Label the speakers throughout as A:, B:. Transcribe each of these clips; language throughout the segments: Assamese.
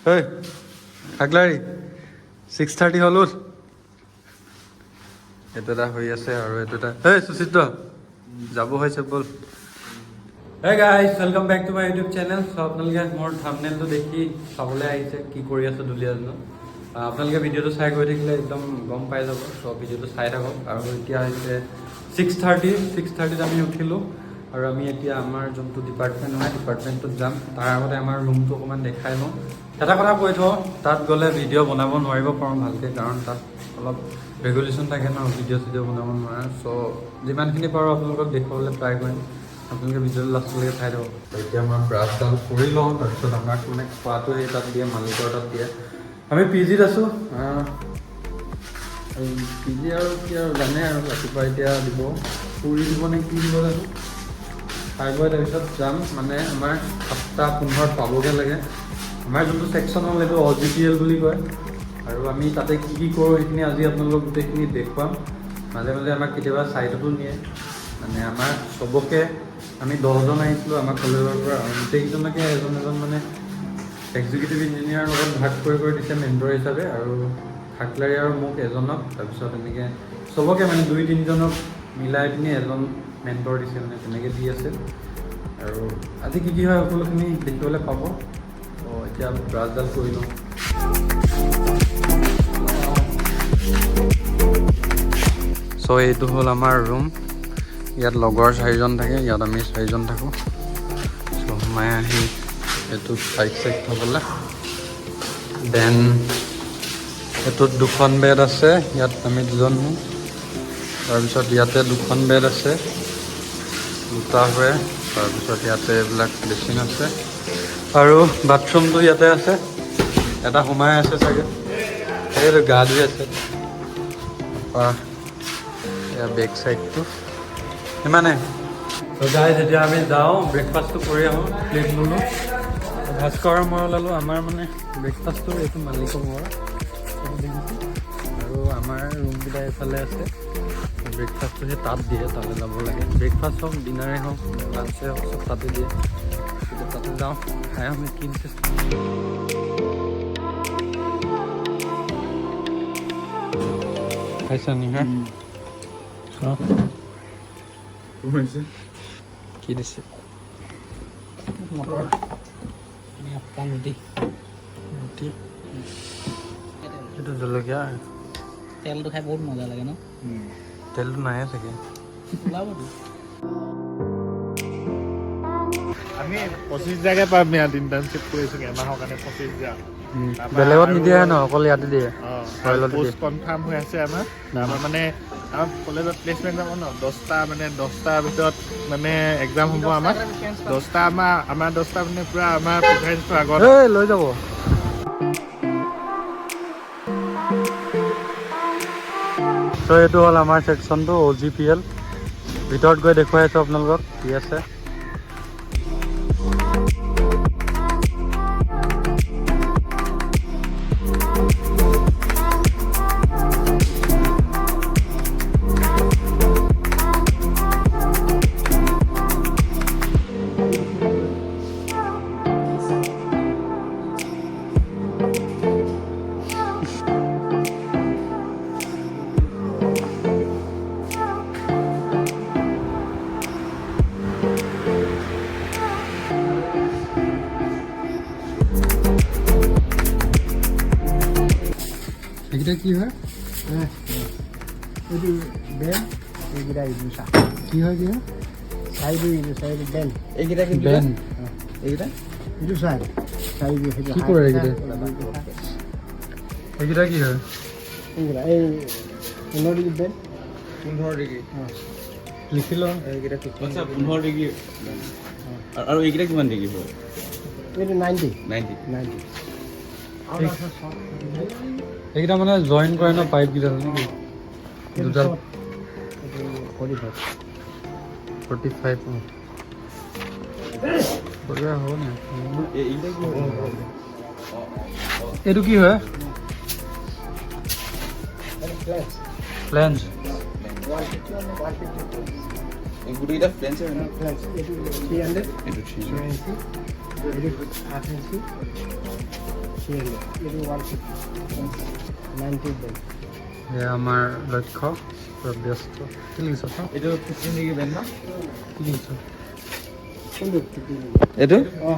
A: Hey, Aglari, 6:30 হল এটা হৈ আছে আৰু এটা hey সুচিত্ৰ যাব হৈছে বল Hey guys, welcome back to my YouTube channel. So আপোনালোকে মোৰ thumbnail-টো দেখি চাবলৈ আহিছে কি কৰি আছে দুলিয়াজনত আপোনালোকে ভিডিঅ'টো চাই গৈ থাকিলে একদম গম পাই যাব সো ভিডিঅ'টো চাই থাকক আৰু এতিয়া হৈছে 6:30 আমি উঠিলো আৰু আমি এতিয়া আমাৰ যোনটো ডিপাৰ্টমেণ্ট হয় ডিপাৰ্টমেণ্টত যাম তাৰ আগতে আমাৰ ৰুমটো অকণমান দেখাই লওঁ এটা কথা কৈ থওঁ তাত গ'লে ভিডিঅ' বনাব নোৱাৰিব পাৰোঁ ভালকৈ কাৰণ তাত অলপ ৰেগুলেশ্যন থাকে ন ভিডিঅ' বনাব নোৱাৰে চ' যিমানখিনি পাৰোঁ আপোনালোকক দেখুৱাবলৈ ট্ৰাই কৰিম আপোনালোকে ভিডিঅ'টো লাষ্টলৈকে চাই থাকক এতিয়া মই ব্ৰাছডাল কৰি লওঁ তাৰপিছত আমাক মানে খোৱাটো সেই তাত দিয়ে মালিকৰ তাত দিয়ে আমি PGত আছোঁ PG আৰু কি আৰু জানে আৰু ৰাতিপুৱা এতিয়া দিব পুৰি দিব নে কি দিব জানো খাই বৈ তাৰপিছত যাম মানে আমাৰ 7:15 পাবগৈ লাগে আমাৰ যোনটো ছেকশ্যন হ'ল সেইটো OGPL বুলি কয় আৰু আমি তাতে কি কি কৰোঁ সেইখিনি আজি আপোনালোকক গোটেইখিনি দেখুৱাম মাজে মাজে আমাক কেতিয়াবা ছাইডতো নিয়ে মানে আমাৰ চবকে আমি 10জন আহিছিলোঁ আমাৰ কলেজৰ পৰা গোটেইকেইজনকে এজন মানে এক্সিকিউটিভ ইঞ্জিনিয়াৰৰ লগত ভাগ কৰি দিছে মেণ্টৰ হিচাপে আৰু খাকলাৰী আৰু মোক এজনক তাৰপিছত এনেকৈ চবকে মানে 2-3জনক মিলাই পিনি এজন মেণ্টৰ দিছে মানে তেনেকৈ দি আছে আৰু আজি কি কি হয় সকলোখিনি দেখিবলৈ পাব তো এতিয়া ব্ৰাছডাল কৰি লওঁ চ' এইটো হ'ল আমাৰ ৰুম ইয়াত লগৰ 4জন থাকে ইয়াত আমি 4জন থাকোঁ চ' সোমাই আহি এইটোত বাইক থ'বলৈ দেন এইটোত 2খন বেড আছে ইয়াত আমি 2জন তাৰপিছত ইয়াতে 2খন বেড আছে 2টা হয় তাৰপিছত ইয়াতে এইবিলাক বেচিন আছে আৰু বাথৰুমটো ইয়াতে আছে এটা সোমাই আছে চাগে সেইটো গা ধুই আছে ইয়াৰ বেক চাইডটো ইমানে তো গাইজ এতিয়া আমি যাওঁ ব্ৰেকফাষ্টটো কৰি আহোঁ প্লেট ল'লোঁ ভাস্কৰ মই ওলালোঁ আমাৰ মানে ব্ৰেকফাষ্টটো এইটো মালিকৰ ঘৰ আৰু আমাৰ ৰুমকেইটা এইফালে আছে ব্ৰেকফাষ্টটো সেই তাত দিয়ে তালৈ যাব লাগে ব্ৰেকফাষ্ট হওক ডিনাৰে হওক লাঞ্চে হওক চব তাতে দিয়ে এতিয়া তাতে যাওঁ খাই আহোঁ কি দিছে খাইছা নি হা কি দিছে মটৰ এইটো জলকীয়া
B: তেলটো খাই বহুত মজা লাগে ন
A: তেলটো নাহে চাগে
C: আমি 25 জাগে পাম ইয়াত ইণ্টাৰ্ণশ্বিপ কৰিছোঁ এমাহৰ কাৰণে 25 জাগ
A: বেলেগত নিদিয়ে ন অকল ইয়াতে দিয়ে
C: পোষ্ট কনফাৰ্ম হৈ আছে আমাৰ মানে আমাৰ কলেজত প্লেচমেণ্ট যাব ন 10টাৰ ভিতৰত মানে এক্সাম হ'ব আমাৰ 10টা আমাৰ 10টা মানে পূৰা আমাৰ প্ৰিফাৰেঞ্চটো আগত
A: লৈ যাব চ' এইটো হ'ল আমাৰ ছেকশ্যনটো OGPL ভিতৰত গৈ দেখুৱাই আছোঁ আপোনালোকক কি আছে এইকেইটা কি হয়
B: এইটো বেল এইকেইটা ইদুচা
A: কি হয় কি হয়
B: চাইডু বেল এইকেইটা কি
A: বেন
B: এইকেইটা এইটো চাইড
A: কি কৰে এইকেইটা এইকেইটা কি হয়
B: এইকেইটা এই 15 ডিগ্ৰী বেল
C: 15 ডিগ্ৰী
A: লিখি লওঁ
B: এইকেইটা
C: 15 ডিগ্ৰী আৰু এইকেইটা কিমান ডিগ্ৰী হয়
B: এইটো 90
A: এইকেইটা মানে জইন কৰে ন পাইপকেইটা নেকি দুডাল 45 বঢ়িয়া হ'ব নে এইটো কি হয় ফ্লেঞ্জ
C: গোটেইকেইটা ফ্লেঞ্চ হয় ন
B: এইটো 300
C: এইটো 300
B: half inch 300. It is 150. 90 bend.
A: এয়া আমাৰ লক্ষ্য পুৰা ব্যস্ত কি লিখিছ
D: এইটো 15 ডিগ্ৰী বেণ্ড ন
A: কি লিখিছ
D: এইটো
B: Oh,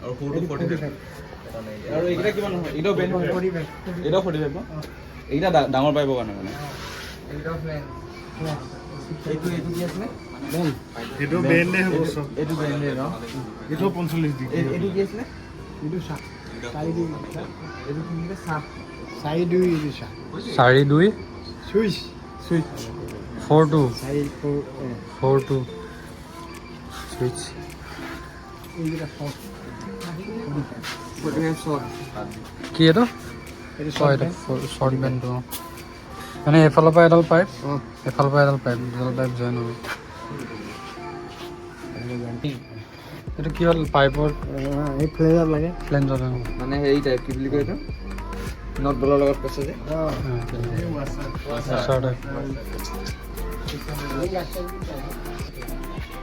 D: আৰু 45 আৰু এইকেইটা কিমান নহয় এইটো বেণ্ড হয়
B: 45.
D: এইটো 45 ন এইকেইটা ডাঙৰ পাইব কাৰণে মানে এইটো কি আছিলে
B: Bend.
C: এইটো বেণ্ডে হ'ব চব
D: এইটো বেণ্ডে ন
C: এইটো 45 ডিগ্ৰী
D: এইটো কি আছিলে
B: Itu sah. Side do.
D: এইটো কি বুলি সাপ
B: Side do itu sah.
A: 4-2
B: Swiss.
D: Switch
A: 4-2
B: Side for.
A: 4-2 switch
B: Ini dah for.
D: 45 shot
A: কি এইটো
B: Itu
A: হয়
B: short
A: এইটো
B: bend.
A: শ্বৰ্ট বেণ্ডটো মানে এফালৰ পৰা এডাল পাইপ
B: Oh.
A: এফালৰ পৰা এডাল পাইপ জইন হ'ব এইটো কি হ'ল পাইপৰ
B: Ini clear lagi.
A: প্লেনজত
D: মানে হেৰি টাইপ কি বুলি কয় এইটো নট বলৰ লগত কৈছে যে
B: Oh.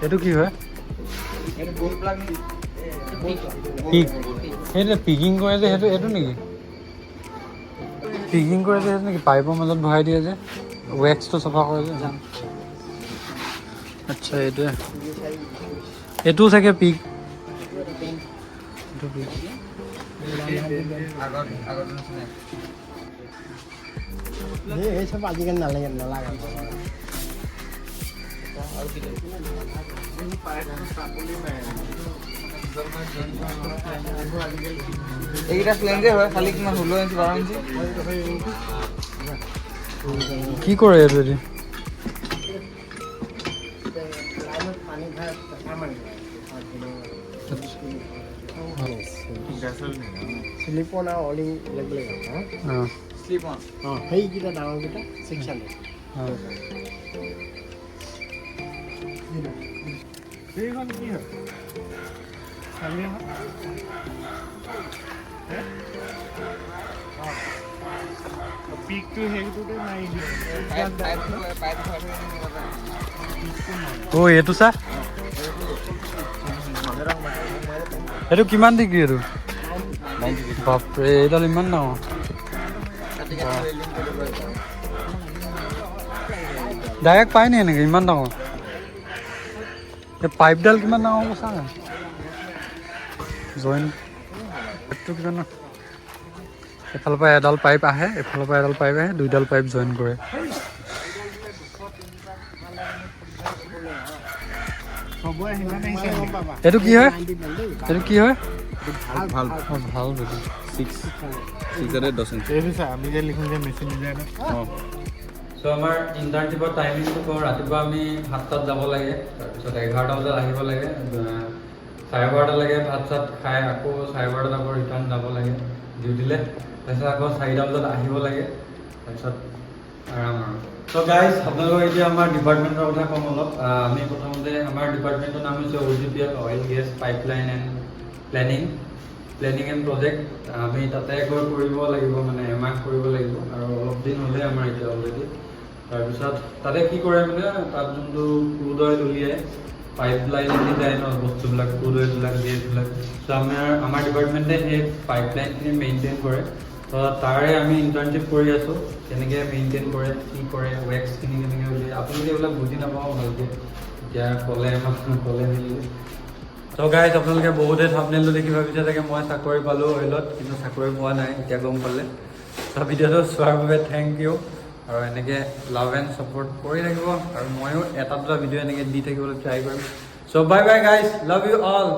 A: এইটো কি হয়
D: এইটো গোল প্লাগ
A: পিক সেইটো পিকিং কৰে যে সেইটো এইটো নেকি পিকিং কৰে যে সেইটো নেকি পাইপৰ মাজত ভৰাই দিয়ে যে ৱেক্সটো চাফা কৰে যে আচ্ছা এইটোৱে এইটো চাগে পিক এইটো পিক
D: আগত আগত নিচিনা
B: Ini सब आजकल नाले नाला
D: এইকেইটা প্লেনজে হয় খালি কিমান 16 ইঞ্চি 12 ইঞ্চি
A: কি কৰে এইটো এতিয়া
B: पानी भर सामान स्लिप on और ओली लेवल का
A: অঁ
D: স্লিপ অন
B: हां हे kita डाउन kita 600
A: অঁ
C: এইখন কি হয় চালি হয় পিকটো হেৰিটোতে মাৰি দিয়ে
A: অ' এইটো চা এইটো কিমান ডিগ্ৰী এইটো বাপৰে এইডাল ইমান ডাঙৰ ডাইৰেক্ট পাই নি এনেকৈ ইমান ডাঙৰ এই পাইপডাল কিমান ডাঙৰ হ'ব চা জইন পাইপটো কিমান এফালৰ পৰা এডাল পাইপ আহে এফালৰ পৰা এডাল পাইপ আহে দুইডাল পাইপ জইন কৰে
C: চবৰে সিমানে
A: এইটো কি হয় এইটো কি হয়
D: ভাল
A: অঁ ভাল বুজি
D: 10 ইঞ্চি
C: এইটো চা আমি যে লিখোঁ যে মেচিন ডিজাইন
A: চ' আমাৰ ইণ্টাৰ্ণশ্বিপৰ টাইমিংটো কওঁ ৰাতিপুৱা আমি 7টাত যাব লাগে তাৰপিছত 11টা বজাত আহিব লাগে 12:30 লাগে ভাত চাত খাই আকৌ 12:30 আকৌ ৰিটাৰ্ণ যাব লাগে ডিউটিলৈ তাৰপিছত আকৌ 4টা বজাত আহিব লাগে তাৰপিছত আৰাম আৰু চ' গাইজ আপোনালোকক এতিয়া আমাৰ ডিপাৰ্টমেণ্টৰ কথা ক'ম অলপ আমি প্ৰথমতে আমাৰ ডিপাৰ্টমেণ্টৰ নাম হৈছে OGPL oil gas pipeline and planning and project আমি তাতে গৈ কৰিব লাগিব মানে এমাহ কৰিব লাগিব আৰু অলপ দিন হ'লে আমাৰ এতিয়া অলৰেডি তাৰপিছত তাতে কি কৰে মানে তাত যোনটো ক্ৰুড অইল উলিয়াই পাইপলাইন দি যায় ন বস্তুবিলাক ক্ৰুড অইলবিলাক গেছবিলাক চ' আমাৰ ডিপাৰ্টমেণ্টে সেই পাইপলাইনখিনি মেইনটেইন কৰে ত' তাৰে আমি ইণ্টাৰ্ণশ্বিপ কৰি আছোঁ কেনেকৈ মেইনটেইন কৰে কি কৰে ৱেক্সখিনি কেনেকৈ উলিয়াই আপোনালোকে এইবিলাক বুজি নাপাওঁ ভালকৈ এতিয়া ক'লে মেলি ত' গাইজ আপোনালোকে বহুতে থাম্বনেইলটো দেখি ভাবিছে চাগে মই চাকৰি পালোঁ অইলত কিন্তু চাকৰি পোৱা নাই এতিয়া গম পালে ত' ভিডিঅ'টো চোৱাৰ বাবে থেংক ইউ আৰু এনেকৈ লাভ এণ্ড ছাপোৰ্ট কৰি থাকিব আৰু ময়ো এটা দুটা ভিডিঅ' এনেকৈ দি থাকিবলৈ ট্ৰাই কৰিম so' bye bye guys love you all